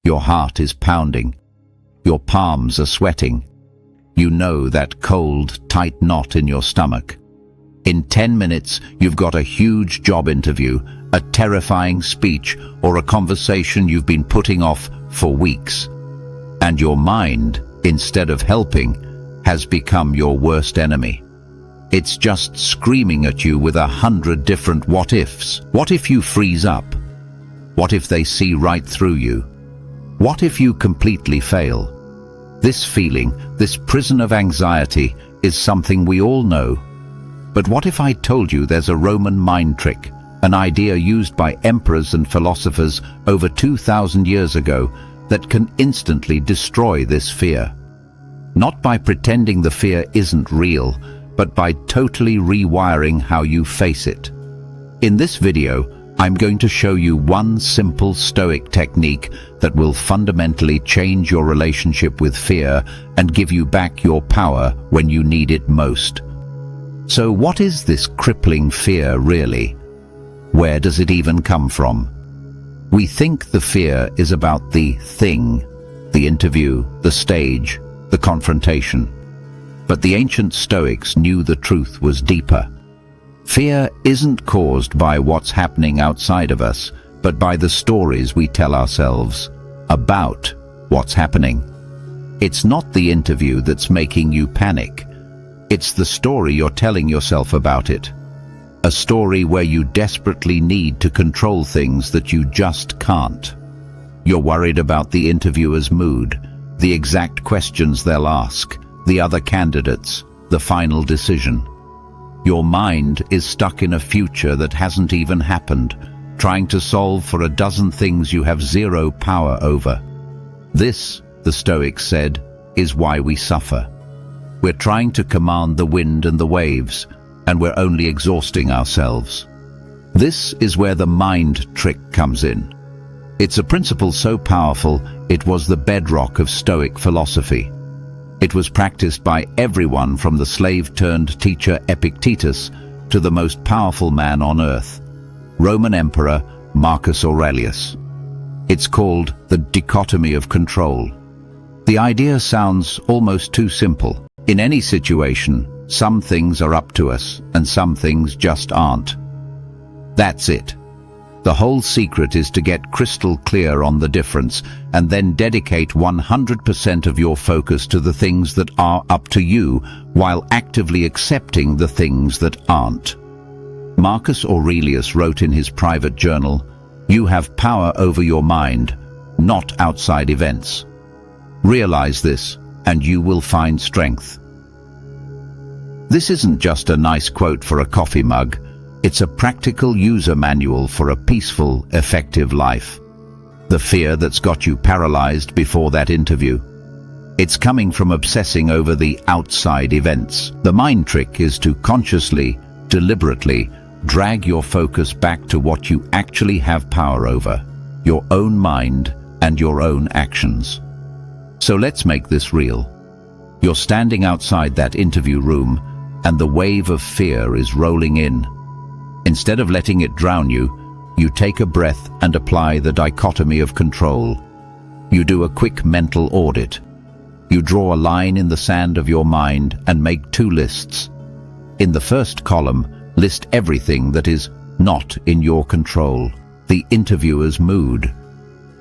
Your heart is pounding. Your palms are sweating. You know that cold, tight knot in your stomach. In 10 minutes, you've got a huge job interview, a terrifying speech, or a conversation you've been putting off for weeks. And your mind, instead of helping, has become your worst enemy. It's just screaming at you with 100 different what-ifs. What if you freeze up? What if they see right through you? What if you completely fail? This feeling, this prison of anxiety, is something we all know. But what if I told you there's a Roman mind trick, an idea used by emperors and philosophers over 2,000 years ago that can instantly destroy this fear? Not by pretending the fear isn't real, but by totally rewiring how you face it. In this video, I'm going to show you one simple Stoic technique that will fundamentally change your relationship with fear and give you back your power when you need it most. So what is this crippling fear really? Where does it even come from? We think the fear is about the thing, the interview, the stage, the confrontation. But the ancient Stoics knew the truth was deeper. Fear isn't caused by what's happening outside of us, but by the stories we tell ourselves about what's happening. It's not the interview that's making you panic. It's the story you're telling yourself about it. A story where you desperately need to control things that you just can't. You're worried about the interviewer's mood, the exact questions they'll ask, the other candidates, the final decision. Your mind is stuck in a future that hasn't even happened, trying to solve for a dozen things you have zero power over. This, the Stoics said, is why we suffer. We're trying to command the wind and the waves, and we're only exhausting ourselves. This is where the mind trick comes in. It's a principle so powerful, it was the bedrock of Stoic philosophy. It was practiced by everyone from the slave-turned-teacher Epictetus to the most powerful man on earth, Roman Emperor Marcus Aurelius. It's called the Dichotomy of Control. The idea sounds almost too simple. In any situation, some things are up to us and some things just aren't. That's it. The whole secret is to get crystal clear on the difference and then dedicate 100% of your focus to the things that are up to you while actively accepting the things that aren't. Marcus Aurelius wrote in his private journal, "You have power over your mind, not outside events. Realize this, and you will find strength." This isn't just a nice quote for a coffee mug. It's a practical user manual for a peaceful, effective life. The fear that's got you paralyzed before that interview. It's coming from obsessing over the outside events. The mind trick is to consciously, deliberately, drag your focus back to what you actually have power over, your own mind and your own actions. So let's make this real. You're standing outside that interview room, and the wave of fear is rolling in. Instead of letting it drown you, you take a breath and apply the dichotomy of control. You do a quick mental audit. You draw a line in the sand of your mind and make 2 lists. In the first column, list everything that is not in your control. The interviewer's mood.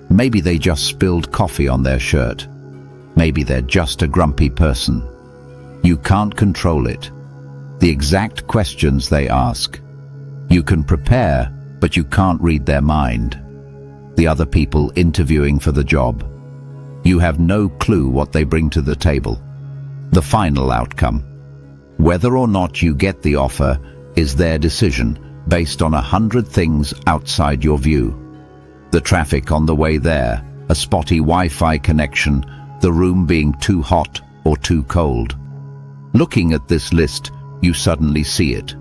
Maybe they just spilled coffee on their shirt. Maybe they're just a grumpy person. You can't control it. The exact questions they ask. You can prepare, but you can't read their mind. The other people interviewing for the job. You have no clue what they bring to the table. The final outcome. Whether or not you get the offer is their decision based on 100 things outside your view. The traffic on the way there, a spotty Wi-Fi connection, the room being too hot or too cold. Looking at this list, you suddenly see it.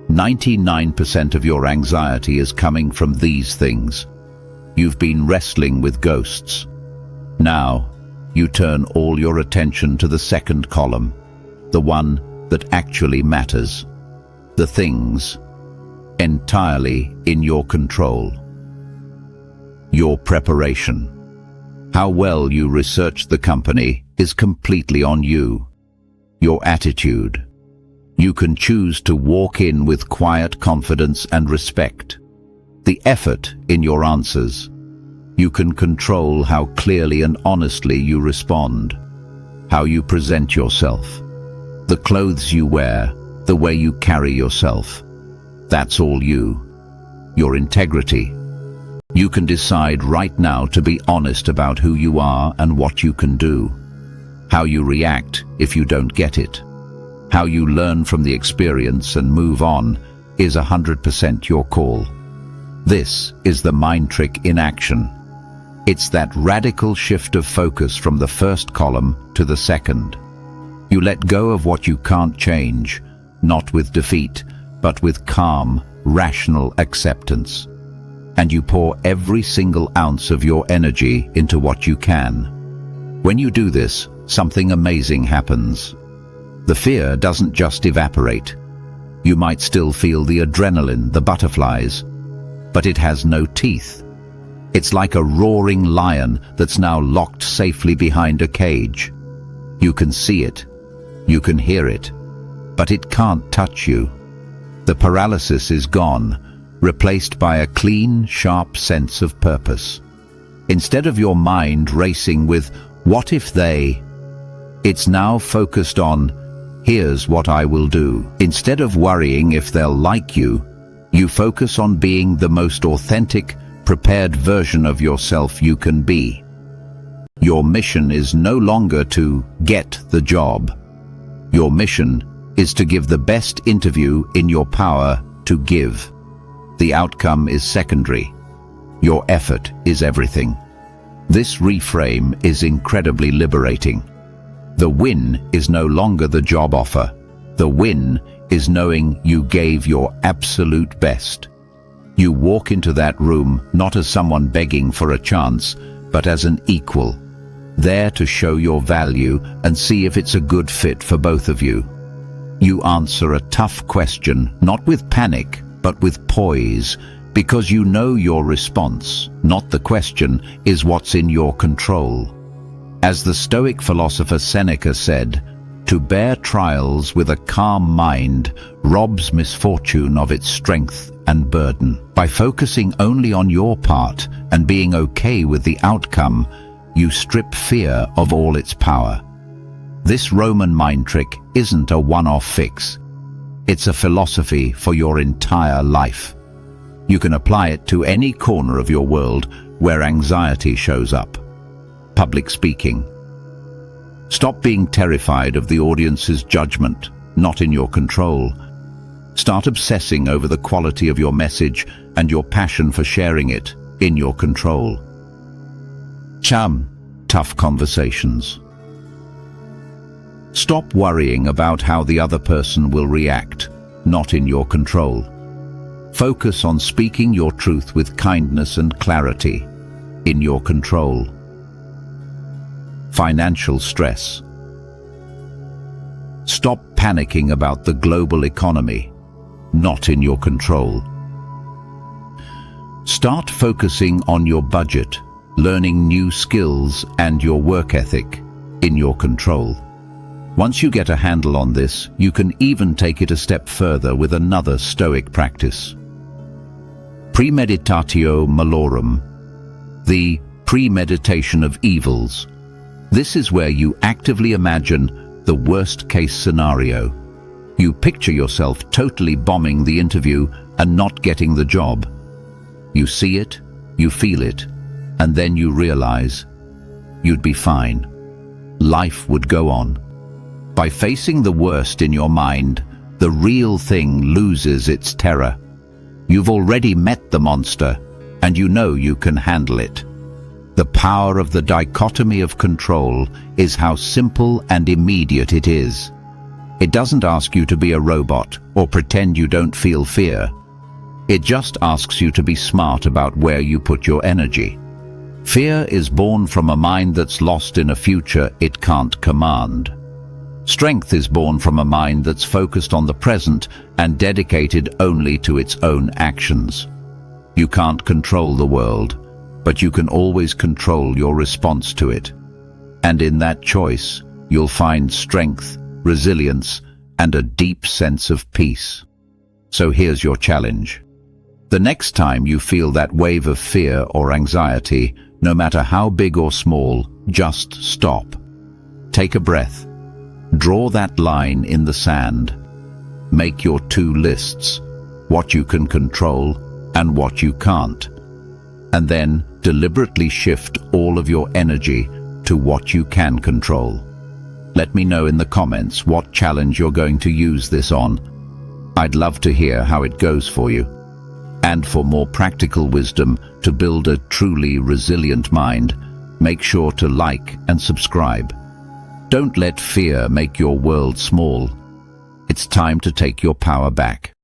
99% of your anxiety is coming from these things. You've been wrestling with ghosts. Now, you turn all your attention to the second column, the one that actually matters. The things entirely in your control. Your preparation. How well you research the company is completely on you. Your attitude. You can choose to walk in with quiet confidence and respect. The effort in your answers. You can control how clearly and honestly you respond. How you present yourself. The clothes you wear, the way you carry yourself. That's all you. Your integrity. You can decide right now to be honest about who you are and what you can do. How you react if you don't get it. How you learn from the experience and move on is 100% your call. This is the mind trick in action. It's that radical shift of focus from the first column to the second. You let go of what you can't change, not with defeat, but with calm, rational acceptance. And you pour every single ounce of your energy into what you can. When you do this, something amazing happens. The fear doesn't just evaporate. You might still feel the adrenaline, the butterflies, but it has no teeth. It's like a roaring lion that's now locked safely behind a cage. You can see it, you can hear it, but it can't touch you. The paralysis is gone, replaced by a clean, sharp sense of purpose. Instead of your mind racing with, "What if they?" it's now focused on, "Here's what I will do." Instead of worrying if they'll like you, you focus on being the most authentic, prepared version of yourself you can be. Your mission is no longer to get the job. Your mission is to give the best interview in your power to give. The outcome is secondary. Your effort is everything. This reframe is incredibly liberating. The win is no longer the job offer. The win is knowing you gave your absolute best. You walk into that room not as someone begging for a chance, but as an equal, there to show your value and see if it's a good fit for both of you. You answer a tough question, not with panic, but with poise, because you know your response, not the question, is what's in your control. As the Stoic philosopher Seneca said, "To bear trials with a calm mind robs misfortune of its strength and burden." By focusing only on your part and being okay with the outcome, you strip fear of all its power. This Roman mind trick isn't a one-off fix. It's a philosophy for your entire life. You can apply it to any corner of your world where anxiety shows up. Public speaking. Stop being terrified of the audience's judgment, not in your control. Start obsessing over the quality of your message and your passion for sharing it, in your control. Tough conversations. Stop worrying about how the other person will react, not in your control. Focus on speaking your truth with kindness and clarity, in your control. Financial stress. Stop panicking about the global economy, not in your control. Start focusing on your budget, learning new skills and your work ethic, in your control. Once you get a handle on this, you can even take it a step further with another Stoic practice. Premeditatio malorum, the premeditation of evils. This is where you actively imagine the worst-case scenario. You picture yourself totally bombing the interview and not getting the job. You see it, you feel it, and then you realize you'd be fine. Life would go on. By facing the worst in your mind, the real thing loses its terror. You've already met the monster, and you know you can handle it. The power of the dichotomy of control is how simple and immediate it is. It doesn't ask you to be a robot or pretend you don't feel fear. It just asks you to be smart about where you put your energy. Fear is born from a mind that's lost in a future it can't command. Strength is born from a mind that's focused on the present and dedicated only to its own actions. You can't control the world, but you can always control your response to it. And in that choice, you'll find strength, resilience, and a deep sense of peace. So here's your challenge. The next time you feel that wave of fear or anxiety, no matter how big or small, just stop. Take a breath. Draw that line in the sand. Make your two lists, what you can control and what you can't. And then deliberately shift all of your energy to what you can control. Let me know in the comments what challenge you're going to use this on. I'd love to hear how it goes for you. And for more practical wisdom to build a truly resilient mind, make sure to like and subscribe. Don't let fear make your world small. It's time to take your power back.